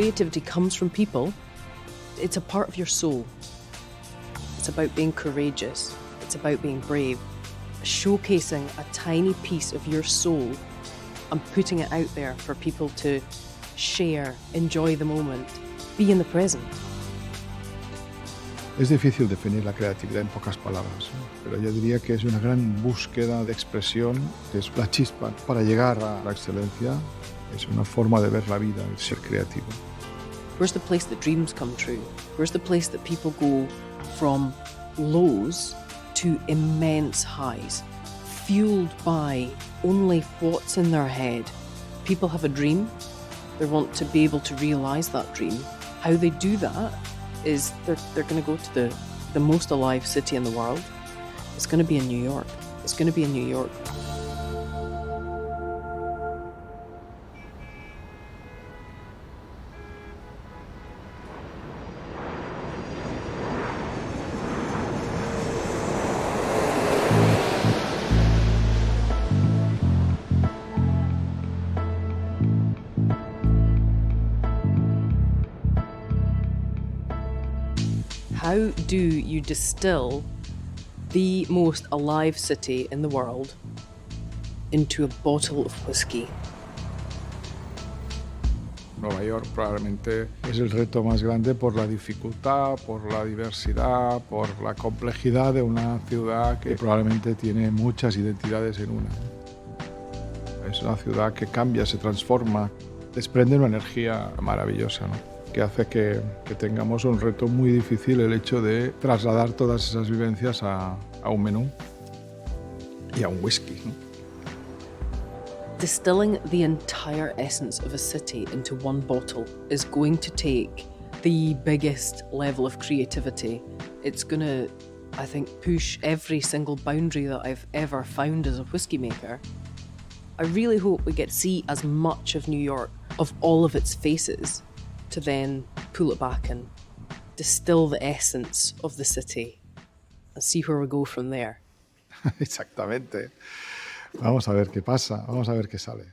creativity comes from people, it's a part of your soul. It's about being courageous. It's about being brave. Showcasing a tiny piece of your soul and putting it out there for people to share, enjoy the moment, be in the present. Es difícil definir la creatividad en pocas palabras, pero yo diría que es una gran búsqueda de expresión, que es la chispa para llegar a la excelencia. Es una forma de ver la vida, el ser creativo. Where's the place that dreams come true? Where's the place that people go from lows to immense highs, fueled by only what's in their head? People have a dream. They want to be able to realise that dream. How they do that is they're going to go to the most alive city in the world. It's going to be in New York. It's going to be in New York. How do you distill the most alive city in the world into a bottle of whiskey? Nueva York probablemente es el reto más grande por la dificultad, por la diversidad, por la complejidad de una ciudad que probablemente tiene muchas identidades en una. Es una ciudad que cambia, se transforma, desprende una energía maravillosa, ¿no? Que hace que tengamos un reto muy difícil, el hecho de trasladar todas esas vivencias a un menú y a un whisky, ¿no? Distilling the entire essence of a city into one bottle is going to take the biggest level of creativity. It's going to, I think, push every single boundary that I've ever found as a whiskey maker. I really hope we get to see as much of New York, of all of its faces, to then pull it back and distill the essence of the city and see where we go from there. Exactamente. Vamos a ver qué pasa, vamos a ver qué sale.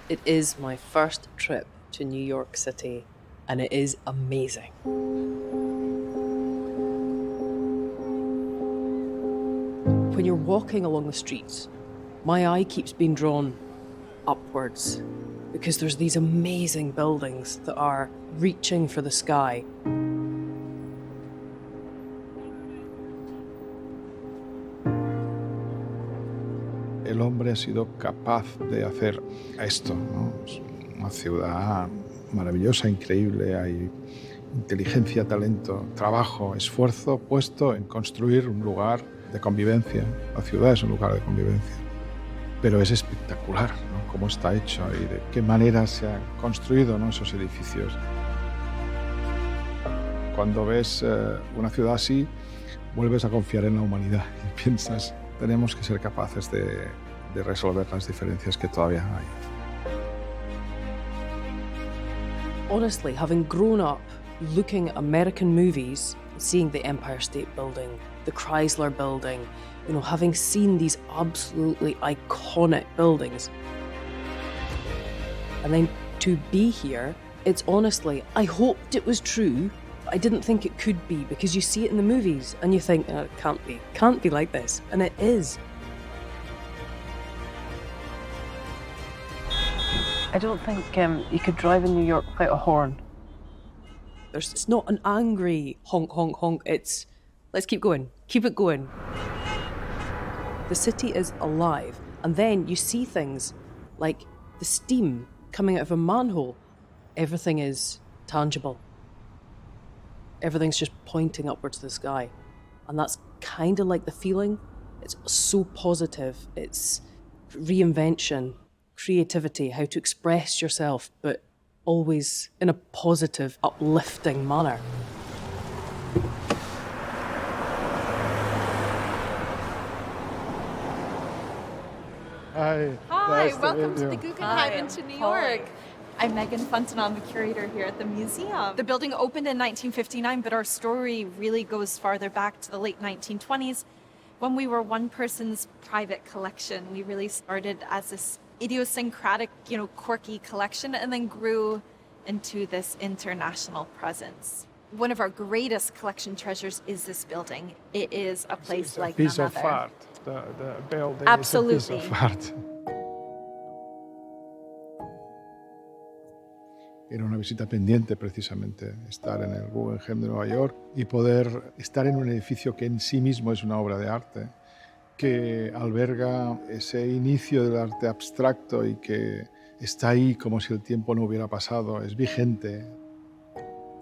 It is my first trip to New York City, and it is amazing. When you're walking along the streets, my eye keeps being drawn upwards because there's these amazing buildings that are reaching for the sky. El hombre ha sido capaz de hacer esto, ¿no? Es una ciudad maravillosa, increíble, hay inteligencia, talento, trabajo, esfuerzo puesto en construir un lugar de convivencia. La ciudad es un lugar de convivencia. Pero es espectacular, ¿no? Cómo está hecho y de qué manera se han construido, ¿no? Esos edificios. Cuando ves una ciudad así, vuelves a confiar en la humanidad y piensas, tenemos que ser capaces de resolver las diferencias que todavía hay. Honestly, having grown up looking at American movies, seeing the Empire State Building, the Chrysler Building, you know, having seen these absolutely iconic buildings, and then to be here, it's honestly, I hoped it was true, but I didn't think it could be, because you see it in the movies and you think, oh, it can't be like this, and it is. I don't think you could drive in New York without a horn. It's not an angry honk, honk, honk. It's, let's keep going. Keep it going. The city is alive. And then you see things like the steam coming out of a manhole. Everything is tangible. Everything's just pointing upwards to the sky. And that's kind of like the feeling. It's so positive. It's reinvention, creativity, how to express yourself, but always in a positive, uplifting manner. Hi. Hi, Nice welcome to to meet the you. Guggenheim to New York. I'm Megan Funton, I'm the curator here at the museum. The building opened in 1959, but our story really goes farther back to the late 1920s when we were one person's private collection. We really started as this idiosyncratic, quirky collection, and then grew into this international presence. One of our greatest collection treasures is this building. It is a place like none other. Piece of art. The building Absolutely. is a piece of art. Era una visita pendiente precisamente estar en el Guggenheim de Nueva York y poder estar en un edificio que en sí mismo es una obra de arte, que alberga ese inicio del arte abstracto y que está ahí como si el tiempo no hubiera pasado, es vigente.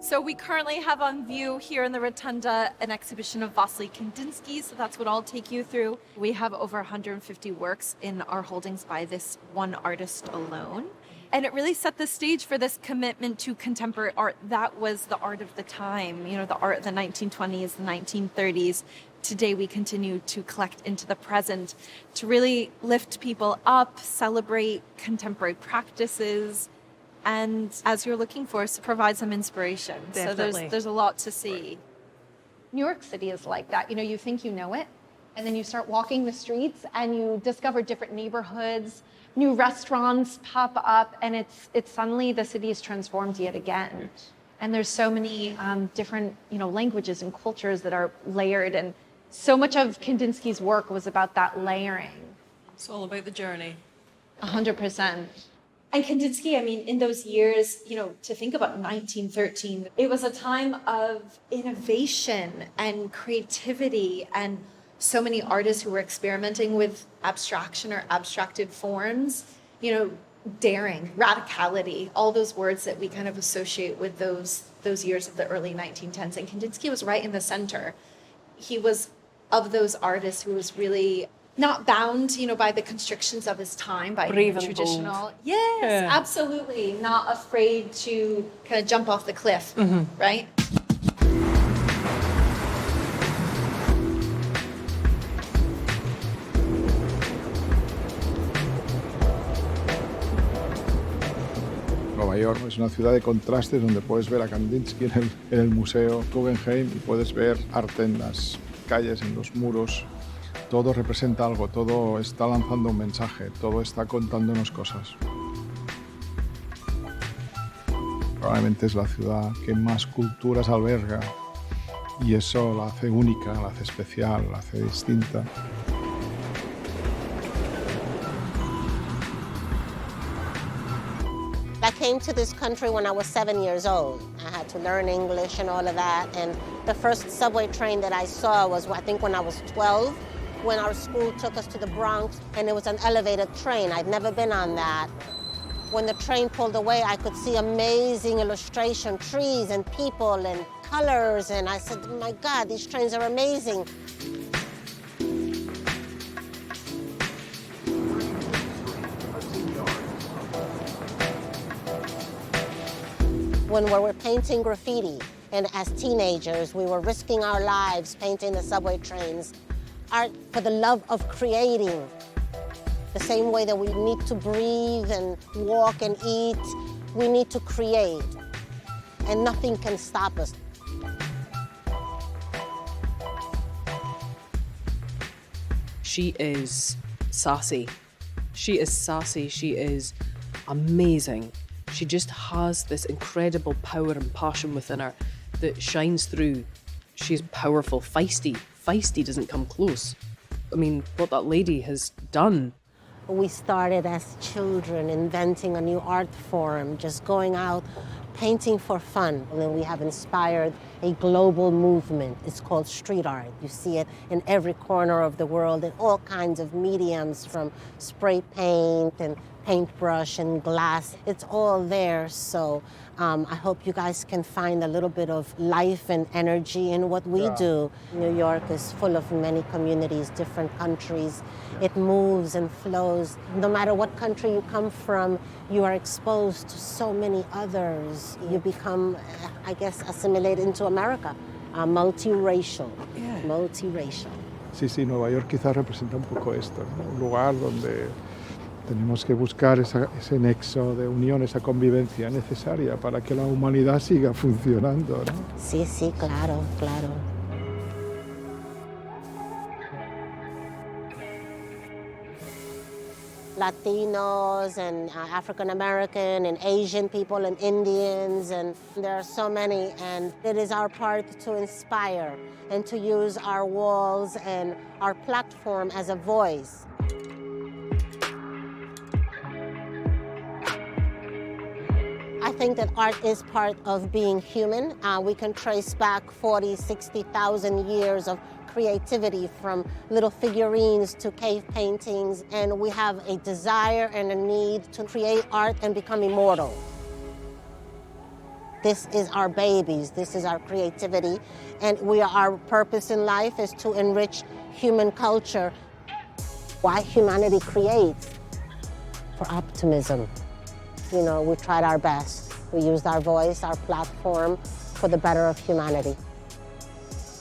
So we currently have on view here in the Rotunda an exhibition of Vasily Kandinsky, so that's what I'll take you through. We have over 150 works in our holdings by this one artist alone. And it really set the stage for this commitment to contemporary art. That was the art of the time, the art of the 1920s, the 1930s. Today we continue to collect into the present to really lift people up, celebrate contemporary practices, and as you're looking for, provide some inspiration. Definitely. So there's a lot to see. New York City is like that. You think you know it, and then you start walking the streets and you discover different neighborhoods, new restaurants pop up, and it's suddenly the city is transformed yet again. And there's so many different languages and cultures that are layered, and so much of Kandinsky's work was about that layering. It's all about the journey. 100%. And Kandinsky, in those years, to think about 1913, it was a time of innovation and creativity and so many artists who were experimenting with abstraction or abstracted forms, daring, radicality, all those words that we kind of associate with those years of the early 1910s. And Kandinsky was right in the center. He was of those artists who was really not bound, by the constrictions of his time, by Brave and traditional. bold. Yes, Yeah. absolutely. Not afraid to kind of jump off the cliff, right? Nueva York es una ciudad de contrastes donde puedes ver a Kandinsky en el Museo Guggenheim y puedes ver arte en las calles, en los muros. Todo representa algo, todo está lanzando un mensaje, todo está contándonos cosas. Probablemente es la ciudad que más culturas alberga y eso la hace única, la hace especial, la hace distinta. I came to this country when I was 7 years old. I had to learn English and all of that. And the first subway train that I saw was, I think, when I was 12, when our school took us to the Bronx, and it was an elevated train. I'd never been on that. When the train pulled away, I could see amazing illustration, trees and people and colors. And I said, oh my God, these trains are amazing. When we were painting graffiti, and as teenagers, we were risking our lives painting the subway trains. Art for the love of creating. The same way that we need to breathe and walk and eat, we need to create. And nothing can stop us. She is sassy. She is sassy. She is amazing. She just has this incredible power and passion within her that shines through. She's powerful, feisty. Feisty doesn't come close. What that lady has done. We started as children inventing a new art form, just going out, painting for fun. And then we have inspired a global movement. It's called street art. You see it in every corner of the world in all kinds of mediums, from spray paint and paintbrush and glass. It's all there. So I hope you guys can find a little bit of life and energy in what we do. New York is full of many communities, different countries. It moves and flows. No matter what country you come from, you are exposed to so many others. You become, I guess, assimilated into America, multiracial. Yeah. Multiracial. Sí, Nueva York quizás representa un poco esto, ¿no? Un lugar donde tenemos que buscar ese nexo de unión, esa convivencia necesaria para que la humanidad siga funcionando, ¿no? Sí, claro. Latinos and African American and Asian people and Indians, and there are so many, and it is our part to inspire and to use our walls and our platform as a voice. I think that art is part of being human. We can trace back 40, 60,000 years of creativity, from little figurines to cave paintings, and we have a desire and a need to create art and become immortal. This is our babies, this is our creativity, and our purpose in life is to enrich human culture. Why humanity creates? For optimism. You know, we tried our best. We used our voice, our platform, for the better of humanity.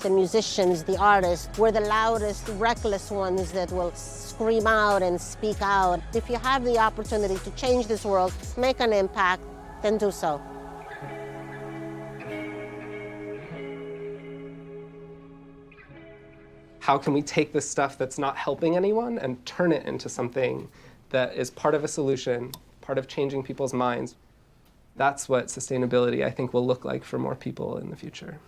The musicians, the artists, we're the loudest, reckless ones that will scream out and speak out. If you have the opportunity to change this world, make an impact, then do so. How can we take this stuff that's not helping anyone and turn it into something that is part of a solution, part of changing people's minds? That's what sustainability, I think, will look like for more people in the future.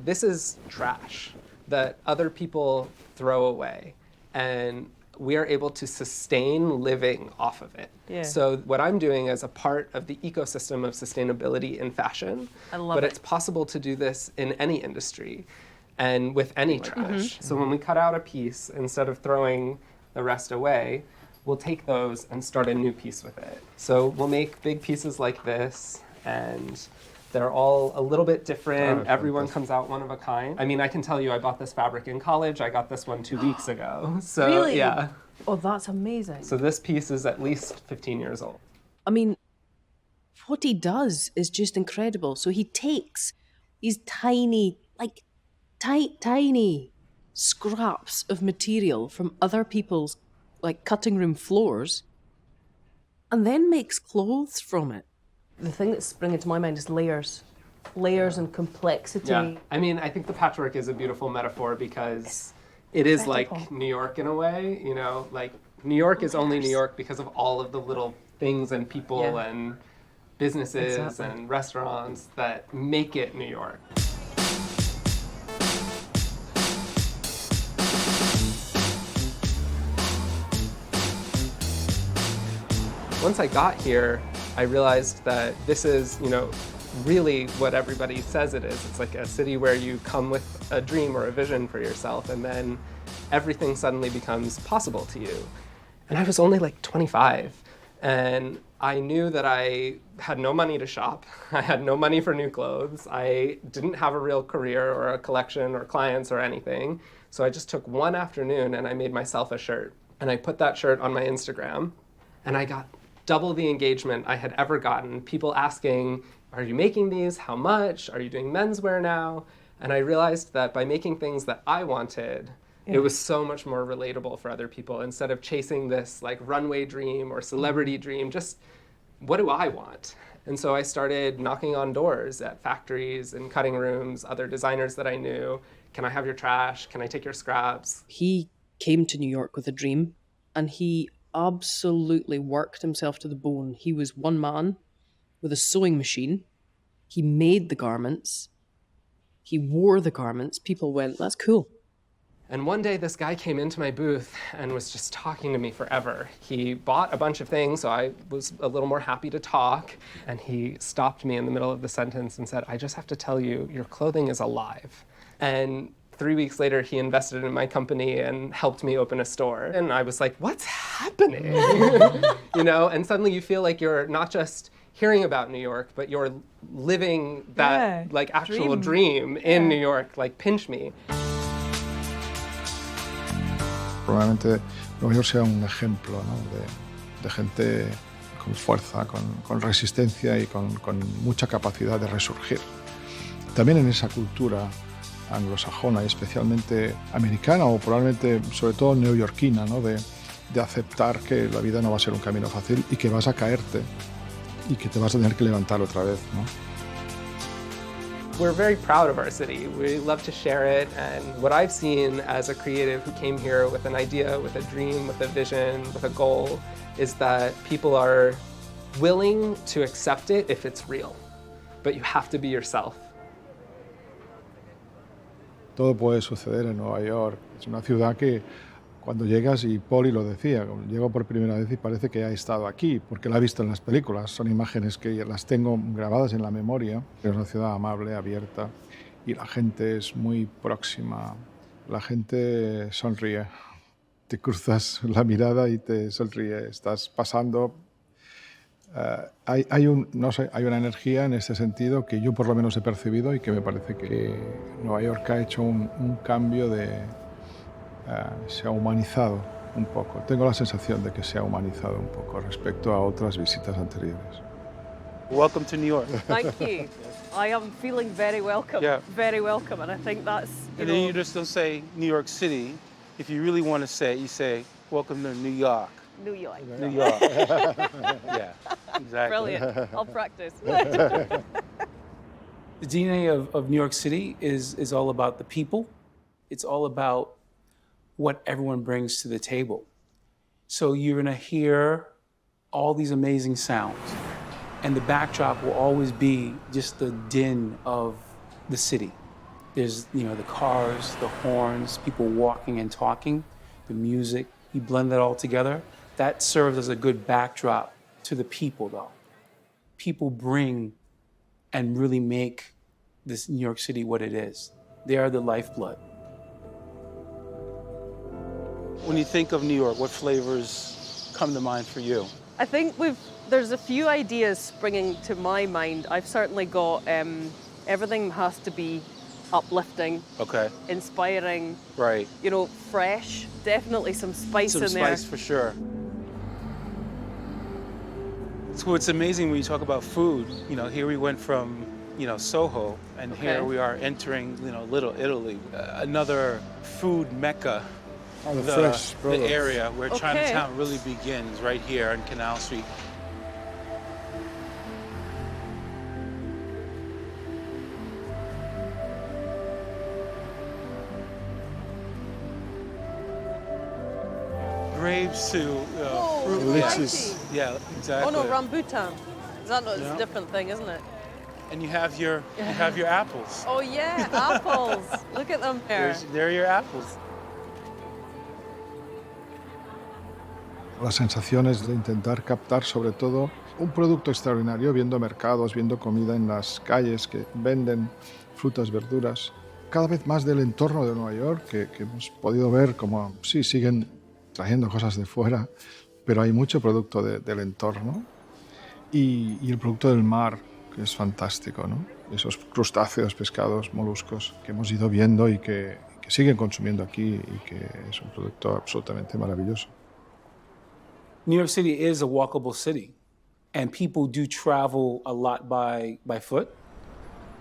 This is trash that other people throw away, and we are able to sustain living off of it. Yeah. So what I'm doing is a part of the ecosystem of sustainability in fashion. I love but it. it's possible to do this in any industry and with any trash. So when we cut out a piece, instead of throwing the rest away, we'll take those and start a new piece with it. So we'll make big pieces like this, and they're all a little bit different. Everyone comes out one of a kind. I mean, I can tell you, I bought this fabric in college. I got this one 2 weeks ago. So Really? yeah. Oh, that's amazing. So this piece is at least 15 years old. I mean, what he does is just incredible. So he takes these tiny, like tiny scraps of material from other people's like cutting room floors and then makes clothes from it. The thing that's springing to my mind is layers. Layers and complexity. Yeah. I mean, I think the patchwork is a beautiful metaphor because it is like New York in a way, you know, like New York is only New York because of all of the little things and people and businesses and restaurants that make it New York. Once I got here, I realized that this is, you know, really what everybody says it is. It's like a city where you come with a dream or a vision for yourself, and then everything suddenly becomes possible to you. And I was only like 25, and I knew that I had no money to shop. I had no money for new clothes. I didn't have a real career or a collection or clients or anything. So I just took one afternoon and I made myself a shirt. And I put that shirt on my Instagram, and I got double the engagement I had ever gotten. People asking, are you making these? How much? Are you doing menswear now? And I realized that by making things that I wanted, it was so much more relatable for other people. Instead of chasing this like runway dream or celebrity dream, just what do I want? And so I started knocking on doors at factories and cutting rooms, other designers that I knew. Can I have your trash? Can I take your scraps? He came to New York with a dream, and he absolutely worked himself to the bone. He was one man with a sewing machine. He made the garments. He wore the garments. People went, that's cool. And one day this guy came into my booth and was just talking to me forever. He bought a bunch of things, so I was a little more happy to talk. And he stopped me in the middle of the sentence and said, I just have to tell you, your clothing is alive. And 3 weeks later, he invested in my company and helped me open a store. And I was like, what's happening? You know, and suddenly you feel like you're not just hearing about New York, but you're living that like actual dream in New York, like pinch me. Probablemente Nueva York sea un ejemplo, ¿no? de gente con fuerza, con resistencia y con mucha capacidad de resurgir. También en esa cultura anglosajona y especialmente americana o probablemente sobre todo neoyorquina, ¿no? de aceptar que la vida no va a ser un camino fácil y que vas a caerte y que te vas a tener que levantar otra vez, ¿no? We're very proud of our city. We love to share it, and what I've seen as a creative who came here with an idea, with a dream, with a vision, with a goal, is that people are willing to accept it if it's real, but you have to be yourself. Todo puede suceder en Nueva York. Es una ciudad que cuando llegas, y Polly lo decía, llego por primera vez y parece que ha estado aquí, porque la he visto en las películas. Son imágenes que las tengo grabadas en la memoria. Es una ciudad amable, abierta, y la gente es muy próxima. La gente sonríe. Te cruzas la mirada y te sonríe. Estás pasando. Hay una energía en ese sentido que yo por lo menos he percibido y que me parece que Nueva York ha hecho un cambio se ha humanizado un poco. Tengo la sensación de que se ha humanizado un poco respecto a otras visitas anteriores. Welcome to New York. Thank you. I am feeling very welcome. Yeah. Very welcome, and I think that's, And then you just don't say New York City. If you really want to say it, you say, welcome to New York. New York. New York. Yeah, exactly. Brilliant. I'll practice. The DNA of New York City is all about the people. It's all about what everyone brings to the table. So you're gonna hear all these amazing sounds, and the backdrop will always be just the din of the city. There's, the cars, the horns, people walking and talking, the music. You blend that all together. That serves as a good backdrop to the people, though. People bring and really make this New York City what it is. They are the lifeblood. When you think of New York, what flavors come to mind for you? I think there's a few ideas springing to my mind. I've certainly got everything has to be uplifting, Okay, inspiring, right. Fresh. Definitely some spice Some in there. spice for sure. So it's amazing when you talk about food. Here we went from, Soho, and Okay. here we are entering, Little Italy, another food mecca. The fresh The products. area where Okay. Chinatown really begins, right here on Canal Street. Grapes to fruit. Delicious. Yeah, exactly. Oh no, rambutan. Is that not? It's Yeah. a different thing, isn't it? And you have your apples. Oh yeah, apples. Look at them there. There are your apples. Las sensaciones de intentar captar sobre todo un producto extraordinario, viendo mercados, viendo comida en las calles que venden frutas, verduras, cada vez más del entorno de Nueva York, que hemos podido ver como sí, siguen trayendo cosas de fuera, pero hay mucho producto del entorno y el producto del mar, que es fantástico, ¿no? Esos crustáceos, pescados, moluscos que hemos ido viendo y que siguen consumiendo aquí y que es un producto absolutamente maravilloso. New York City is a walkable city, and people do travel a lot by foot.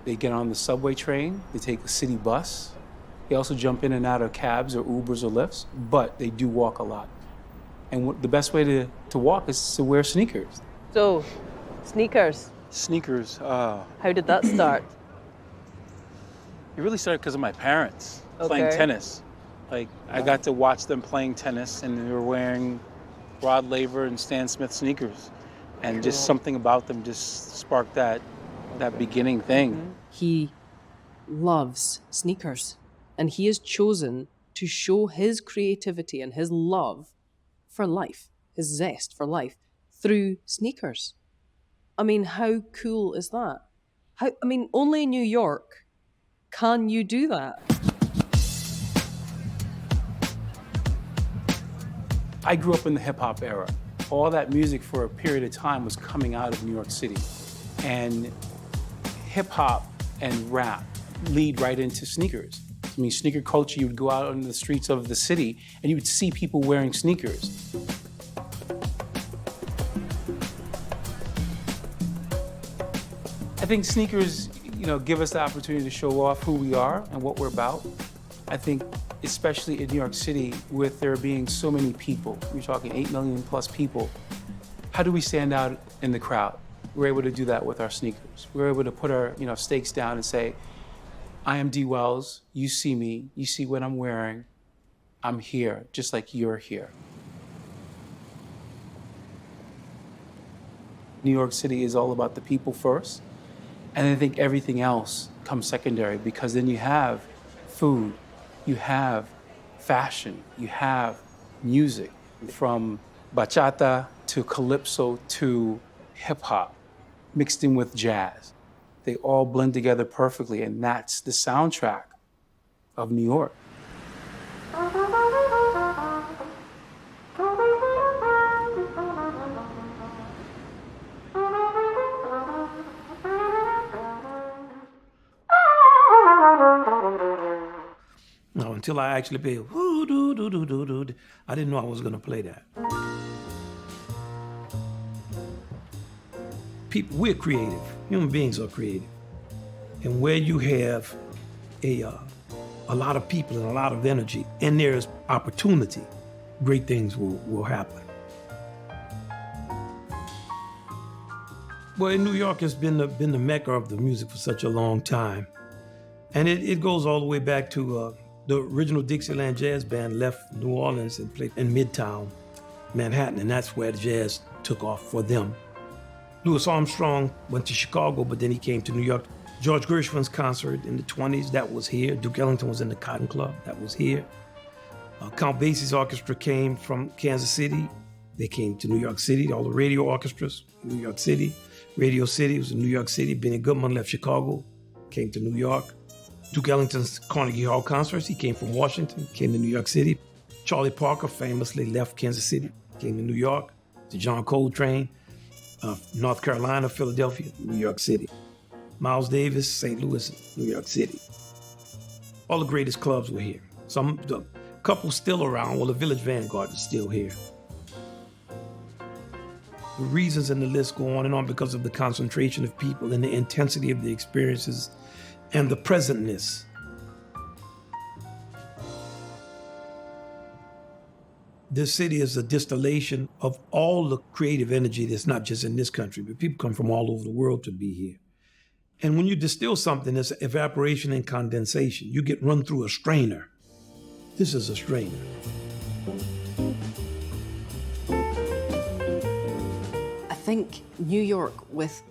They get on the subway train, they take the city bus. They also jump in and out of cabs or Ubers or Lyfts, but they do walk a lot. And the best way to walk is to wear sneakers. So, sneakers. Sneakers. How did that start? It really started because of my parents playing Okay. tennis. Like, I got to watch them playing tennis, and they were wearing Rod Laver and Stan Smith sneakers. And just something about them just sparked that beginning thing. He loves sneakers, and he has chosen to show his creativity and his love for life, his zest for life, through sneakers. I mean, how cool is that? Only in New York can you do that. I grew up in the hip hop era. All that music for a period of time was coming out of New York City. And hip hop and rap lead right into sneakers. I mean, sneaker culture, you would go out on the streets of the city and you would see people wearing sneakers. I think sneakers, give us the opportunity to show off who we are and what we're about. I think especially in New York City, with there being so many people, you're talking 8 million plus people, how do we stand out in the crowd? We're able to do that with our sneakers. We're able to put our stakes down and say, I am D. Wells, you see me, you see what I'm wearing, I'm here, just like you're here. New York City is all about the people first, and I think everything else comes secondary, because then you have food, you have fashion, you have music, from bachata to calypso to hip hop, mixed in with jazz. They all blend together perfectly, and that's the soundtrack of New York. No, until I actually played, I didn't know I was gonna play that. People, we're creative. Human beings are creative. And where you have a lot of people and a lot of energy, and there's opportunity, great things will happen. Well, New York has been the mecca of the music for such a long time. And it goes all the way back to the original Dixieland Jazz Band left New Orleans and played in Midtown Manhattan, and that's where the jazz took off for them. Louis Armstrong went to Chicago, but then he came to New York. George Gershwin's concert in the 20s, that was here. Duke Ellington was in the Cotton Club, that was here. Count Basie's orchestra came from Kansas City. They came to New York City. All the radio orchestras, New York City. Radio City was in New York City. Benny Goodman left Chicago, came to New York. Duke Ellington's Carnegie Hall concerts, he came from Washington, came to New York City. Charlie Parker famously left Kansas City, came to New York. To John Coltrane, North Carolina, Philadelphia, New York City. Miles Davis, St. Louis, New York City. All the greatest clubs were here. A couple still around. Well, the Village Vanguard is still here. The reasons and the list go on and on because of the concentration of people and the intensity of the experiences and the presentness. This city is a distillation of all the creative energy that's not just in this country, but people come from all over the world to be here. And when you distill something, there's evaporation and condensation. You get run through a strainer. This is a strainer. I think New York, with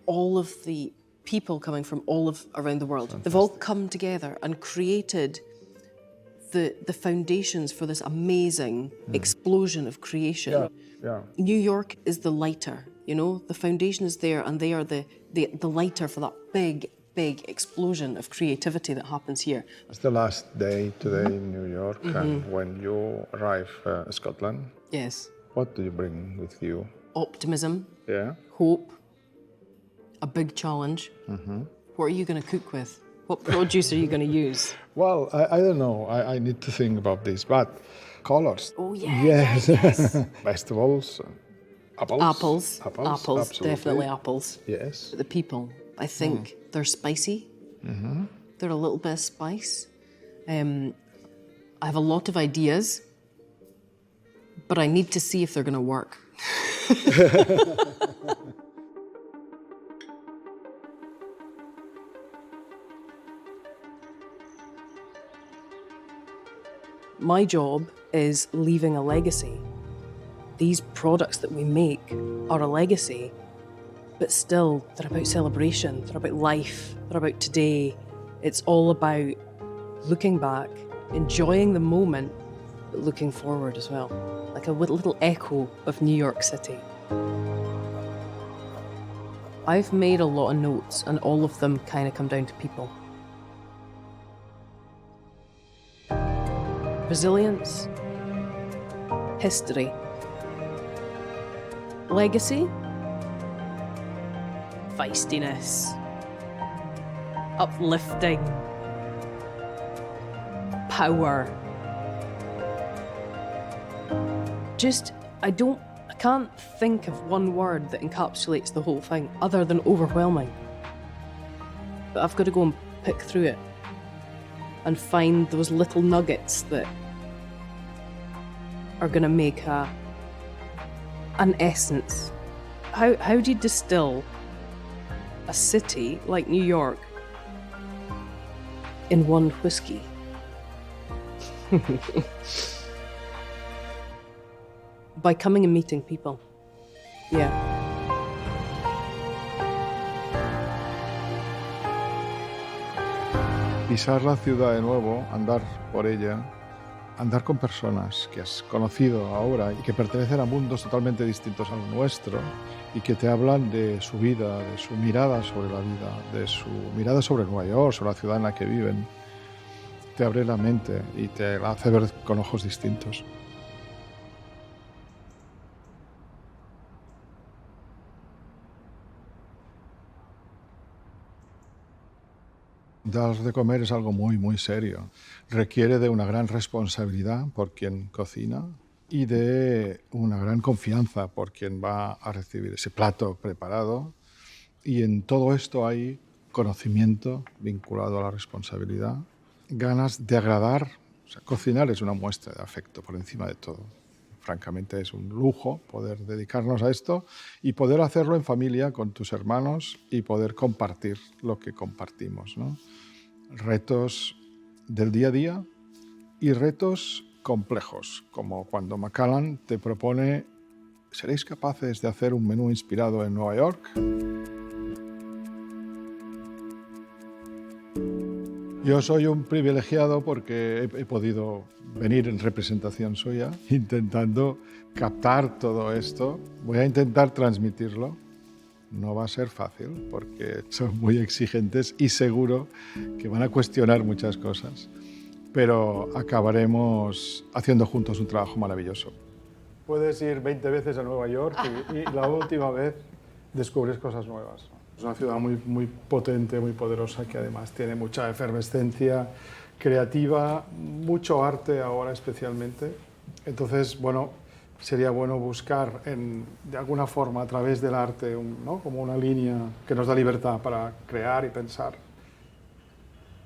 all of the people coming from around the world, they've all come together and created the foundations for this amazing explosion of creation. Yeah. New York is the lighter, the foundation is there, and they are the lighter for that big explosion of creativity that happens here. It's the last day today in New York, and when you arrive Scotland, Yes. what do you bring with you? Optimism, Yeah. hope, a big challenge. What are you going to cook with? What produce are you going to use? Well, I don't know. I need to think about this, but colors. Oh, yeah. Yes. Yes. Vegetables, apples. Apples, absolutely. definitely apples. Yes. The people, I think they're spicy. They're a little bit of spice. I have a lot of ideas, but I need to see if they're going to work. My job is leaving a legacy. These products that we make are a legacy, but still, they're about celebration, they're about life, they're about today. It's all about looking back, enjoying the moment, but looking forward as well, like a little echo of New York City. I've made a lot of notes, and all of them kind of come down to people. Resilience, history, legacy, feistiness, uplifting, power. I can't think of one word that encapsulates the whole thing other than overwhelming. But I've got to go and pick through it and find those little nuggets that are going to make an essence. How do you distill a city like New York in one whiskey. By coming and meeting people. Yeah. Pisar la ciudad de nuevo, andar por ella, andar con personas que has conocido ahora y que pertenecen a mundos totalmente distintos a lo nuestro y que te hablan de su vida, de su mirada sobre la vida, de su mirada sobre Nueva York, sobre la ciudad en la que viven, te abre la mente y te la hace ver con ojos distintos. Dar de comer es algo muy, muy serio. Requiere de una gran responsabilidad por quien cocina y de una gran confianza por quien va a recibir ese plato preparado. Y en todo esto hay conocimiento vinculado a la responsabilidad, ganas de agradar. O sea, cocinar es una muestra de afecto por encima de todo. Francamente es un lujo poder dedicarnos a esto y poder hacerlo en familia con tus hermanos y poder compartir lo que compartimos, ¿no? Retos del día a día y retos complejos, como cuando Macallan te propone: ¿seréis capaces de hacer un menú inspirado en Nueva York? Yo soy un privilegiado porque he podido venir en representación suya, intentando captar todo esto. Voy a intentar transmitirlo. No va a ser fácil porque son muy exigentes y seguro que van a cuestionar muchas cosas, pero acabaremos haciendo juntos un trabajo maravilloso. Puedes ir 20 veces a Nueva York y la última vez descubres cosas nuevas. Es una ciudad muy, muy potente, muy poderosa, que además tiene mucha efervescencia creativa, mucho arte ahora especialmente. Entonces, bueno, sería bueno buscar de alguna forma a través del arte, ¿no? Como una línea que nos da libertad para crear y pensar.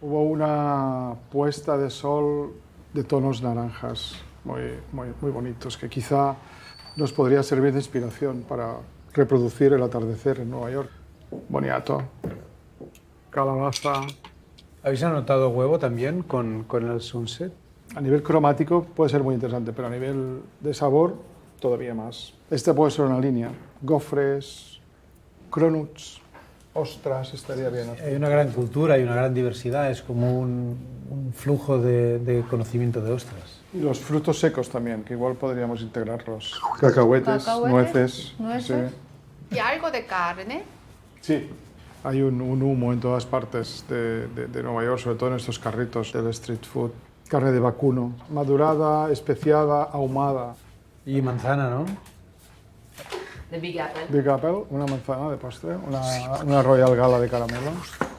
Hubo una puesta de sol de tonos naranjas muy bonitos, que quizá nos podría servir de inspiración para reproducir el atardecer en Nueva York. Boniato, calabaza. ¿Habéis anotado huevo también con el sunset? A nivel cromático puede ser muy interesante, pero a nivel de sabor todavía más. Este puede ser una línea. Gofres, cronuts, ostras, estaría bien. Hay una gran cultura y una gran diversidad, es como un flujo de conocimiento de ostras. Y los frutos secos también, que igual podríamos integrarlos. Cacahuetes, nueces. ¿Nueces? Sí. ¿Y algo de carne? Sí, hay un humo en todas partes de Nueva York, sobre todo en estos carritos del street food. Carne de vacuno, madurada, especiada, ahumada. Y manzana, ¿no? The Big Apple. Big Apple, una manzana de postre, una Royal Gala de caramelo.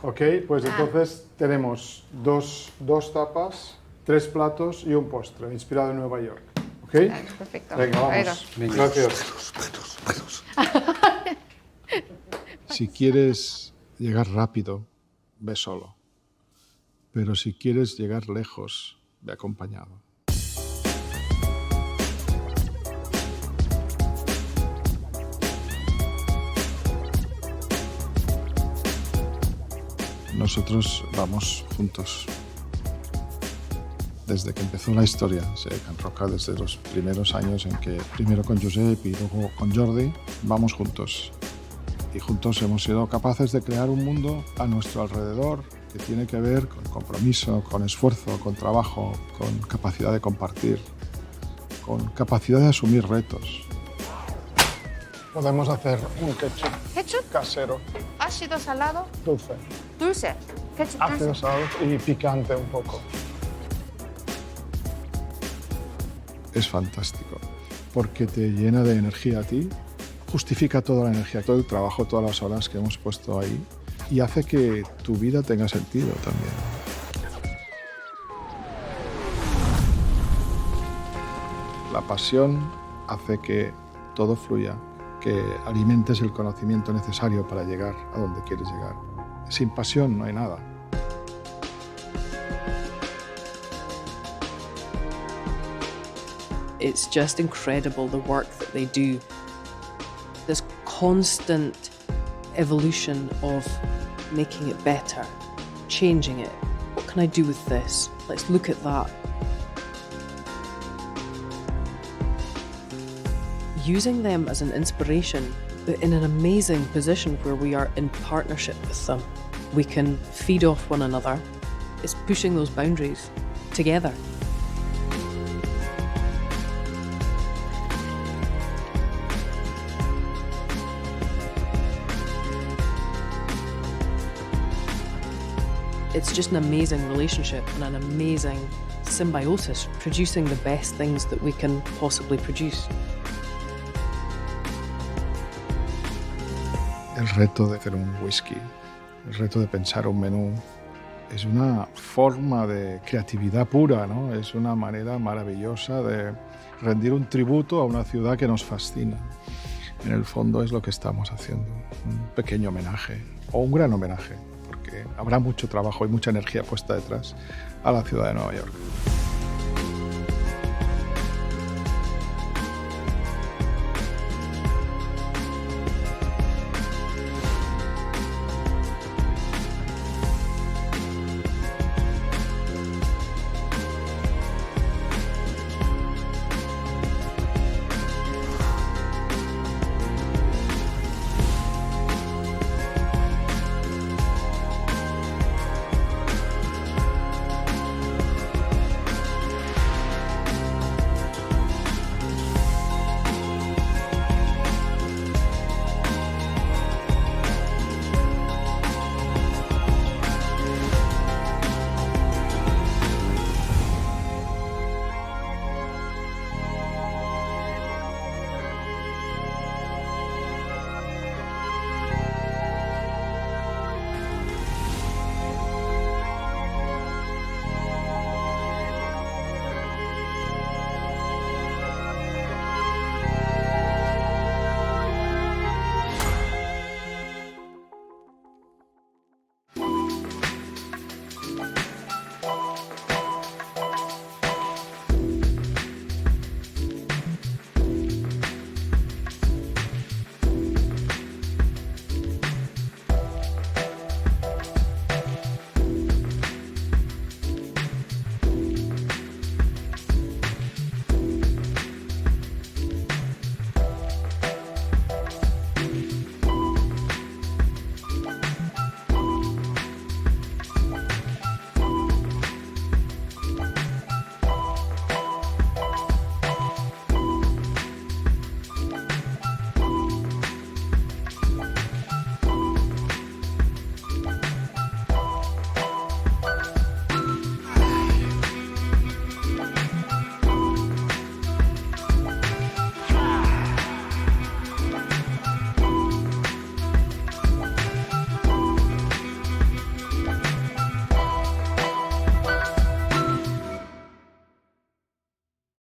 Ok, pues entonces tenemos dos tapas, 3 platos y un postre, inspirado en Nueva York. ¿Ok? Perfecto. Venga, vamos. Gracias. Si quieres llegar rápido, ve solo. Pero si quieres llegar lejos, ve acompañado. Nosotros vamos juntos. Desde que empezó la historia, Joan Roca, desde los primeros años en que primero con Josep y luego con Jordi, vamos juntos. Y juntos hemos sido capaces de crear un mundo a nuestro alrededor que tiene que ver con compromiso, con esfuerzo, con trabajo, con capacidad de compartir, con capacidad de asumir retos. Podemos hacer un ketchup casero. ¿Ácido, salado? Dulce. Dulce. Ketchup Ácido, salado y picante un poco. Es fantástico porque te llena de energía a ti, justifica toda la energía, todo el trabajo, todas las horas que hemos puesto ahí y hace que tu vida tenga sentido también. La pasión hace que todo fluya, que alimentes el conocimiento necesario para llegar a donde quieres llegar. Sin pasión no hay nada. It's just incredible the work that they do. This constant evolution of making it better, changing it. What can I do with this? Let's look at that. Using them as an inspiration, but in an amazing position where we are in partnership with them. We can feed off one another. It's pushing those boundaries together. It's just an amazing relationship and an amazing symbiosis, producing the best things that we can possibly produce. El reto de hacer un whisky, el reto de pensar un menú, es una forma de creatividad pura, ¿no? Es una manera maravillosa de rendir un tributo a una ciudad que nos fascina. En el fondo es lo que estamos haciendo, un pequeño homenaje o un gran homenaje, porque habrá mucho trabajo y mucha energía puesta detrás a la ciudad de Nueva York.